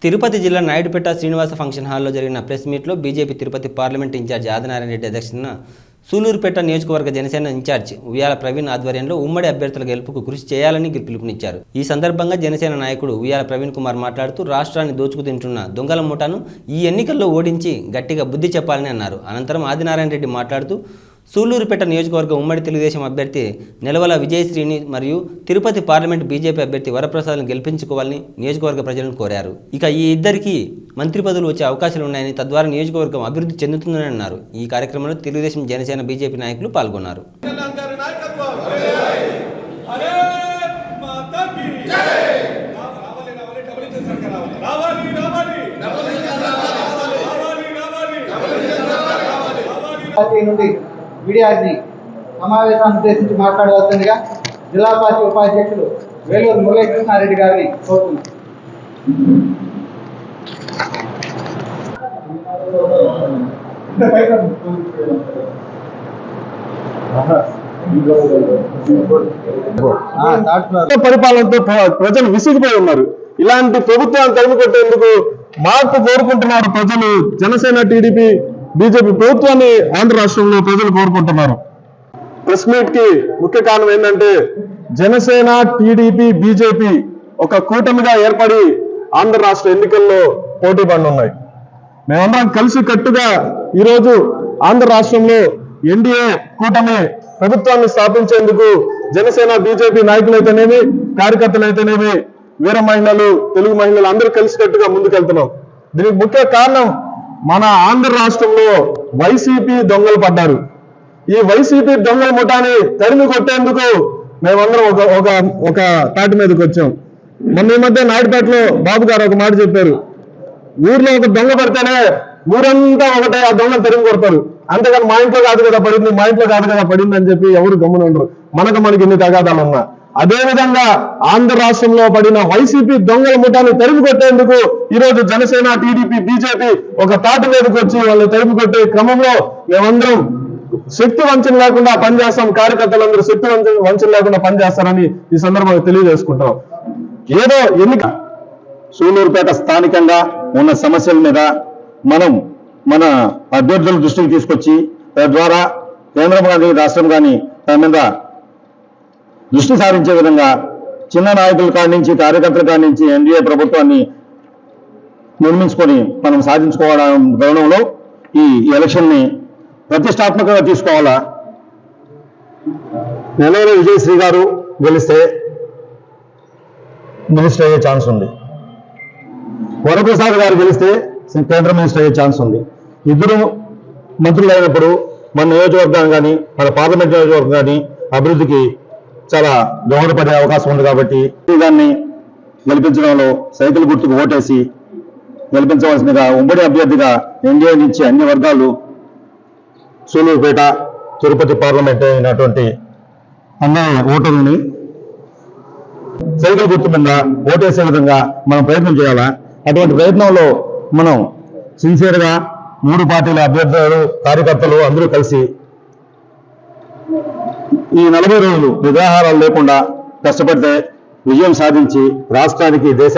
తిరుపతి జిల్లా నాయుడుపేట శ్రీనివాస ఫంక్షన్ హాల్లో జరిగిన ప్రెస్ మీట్లో BJP Tirupati parliament in charge Adinarayana Reddy అధ్యక్షతన సూలూరుపేట నియోజకవర్గ జనసేన ఇన్ఛార్జ్ ఉయ్యాల ప్రవీణ్ ఆధ్వర్యంలో ఉమ్మడి అభ్యర్థుల గెలుపుకు కృషి చేయాలని పిలుపునిచ్చారు. ఈ సందర్భంగా జనసేన నాయకుడు ఉయ్యాల ప్రవీణ్ కుమార్ మాట్లాడుతూ రాష్ట్రాన్ని దోచుకు తింటున్న దొంగల ముఠాను ఈ ఎన్నికల్లో ఓడించి గట్టిగా బుద్ధి చెప్పాలని అన్నారు. అనంతరం ఆదినారాయణ రెడ్డి మాట్లాడుతూ సూలూరుపేట నియోజకవర్గ ఉమ్మడి తెలుగుదేశం అభ్యర్థి నిలవల విజయశ్రీని మరియు తిరుపతి పార్లమెంట్ బీజేపీ అభ్యర్థి వరప్రసాద్ను గెలిపించుకోవాలని నియోజకవర్గ ప్రజలను కోరారు. ఇక ఈ ఇద్దరికి మంత్రి పదవులు వచ్చే అవకాశాలు ఉన్నాయని, తద్వారా నియోజకవర్గం అభివృద్ధి చెందుతుందని అన్నారు. ఈ కార్యక్రమంలో తెలుగుదేశం, జనసేన, బీజేపీ నాయకులు పాల్గొన్నారు. మీడియాని సమావేశాన్ని ఉద్దేశించి మాట్లాడవలసిందిగా జిల్లా పార్టీ ఉపాధ్యక్షులు వేలూరు మురళీకృష్ణారెడ్డి గారిని కోరుతున్నాం. పరిపాలనతో ప్రజలు విసిగిపోయి ఉన్నారు. ఇలాంటి ప్రభుత్వాన్ని తరిమికొట్టేందుకు మార్పు కోరుకుంటున్నారు ప్రజలు. జనసేన, టీడీపీ, బీజేపీ ప్రభుత్వాన్ని ఆంధ్ర రాష్ట్రంలో ప్రజలు కోరుకుంటున్నారు. ప్రెస్ మీట్ కి ముఖ్య కారణం ఏంటంటే జనసేన, టీడీపీ, బీజేపీ ఒక కూటమిగా ఏర్పడి ఆంధ్ర రాష్ట్ర ఎన్నికల్లో పోటీ పడుతున్నాయి. మేమందరం కలిసి కట్టుగా ఈరోజు ఆంధ్ర రాష్ట్రంలో ఎన్డీఏ కూటమి ప్రభుత్వాన్ని స్థాపించేందుకు జనసేన, బీజేపీ నాయకులైతేనేమి, కార్యకర్తలైతేనేమి, వీర మహిళలు, తెలుగు మహిళలు అందరూ కలిసి కట్టుగా ముందుకెళ్తున్నాం. దీనికి ముఖ్య కారణం మన ఆంధ్ర రాష్ట్రంలో వైసీపీ దొంగలు పడ్డారు. ఈ వైసీపీ దొంగల ముఠాన్ని తరిమి కొట్టేందుకు మేమందరం ఒక తాటి మీదకి వచ్చాం. మొన్న ఈ మధ్య నాయుడుపేటలో బాబు గారు ఒక మాట చెప్పారు, ఊర్లో ఒక దొంగ పడితేనే ఊరంతా ఒకటే ఆ దొంగలు తరిమి కొడతారు, అంతేగాని మా ఇంట్లో కాదు కదా పడింది, మా ఇంట్లో కాదు కదా పడింది అని చెప్పి ఎవరు గమ్మున ఉండరు. మనకి ఇన్ని తగాదాలు ఉన్నా. అదేవిధంగా ఆంధ్ర రాష్ట్రంలో పడిన వైసీపీ దొంగల ముఠాన్ని తరిమి కొట్టేందుకు ఈరోజు జనసేన, టీడీపీ, బీజేపీ ఒక తాటి మీదకి వచ్చి వాళ్ళని తరిమి కొట్టే క్రమంలో మేమందరం శక్తి వంచన లేకుండా పనిచేస్తాం. కార్యకర్తలందరూ శక్తి వంచన లేకుండా పనిచేస్తారని ఈ సందర్భంగా తెలియజేసుకుంటాం. ఏదో ఎన్నిక సూలూరుపేట స్థానికంగా ఉన్న సమస్యల మీద మనం మన అభ్యర్థుల దృష్టికి తీసుకొచ్చి తద్వారా కేంద్రం కానీ రాష్ట్రం కానీ దాని మీద దృష్టి సారించే విధంగా చిన్న నాయకుల కాడి నుంచి, కార్యకర్తల కాడి నుంచి ఎన్డీఏ ప్రభుత్వాన్ని నిర్మించుకొని మనం సాధించుకోవడం తరుణంలో ఈ ఎలక్షన్ని ప్రతిష్టాత్మకంగా తీసుకోవాలా. నిలవల విజయశ్రీ గారు గెలిస్తే మినిస్టర్ అయ్యే ఛాన్స్ ఉంది. వరప్రసాద్ గారు గెలిస్తే కేంద్ర మినిస్టర్ అయ్యే ఛాన్స్ ఉంది. ఇద్దరు మంత్రులు అయినప్పుడు మన నియోజకవర్గం కానీ, మన పార్లమెంట్ నియోజకవర్గం కానీ అభివృద్ధికి చాలా దోహదపడే అవకాశం ఉంది. కాబట్టి దాన్ని గెలిపించడంలో సైకిల్ గుర్తుకు ఓటేసి గెలిపించవలసిందిగా ఉమ్మడి అభ్యర్థిగా ఎన్డీఏ నుంచి అన్ని వర్గాలు సూలూరుపేట, తిరుపతి పార్లమెంట్ అయినటువంటి అన్ని ఓటర్లని సైకిల్ గుర్తు మీద ఓటేసే విధంగా మనం ప్రయత్నం చేయాలా. అటువంటి ప్రయత్నంలో మనం సిన్సియర్గా మూడు పార్టీల అభ్యర్థులు, కార్యకర్తలు అందరూ కలిసి ఈ 40 రోజులు నిద్రాహారాలు లేకుండా కష్టపడితే విజయం సాధించి రాష్ట్రానికి, దేశానికి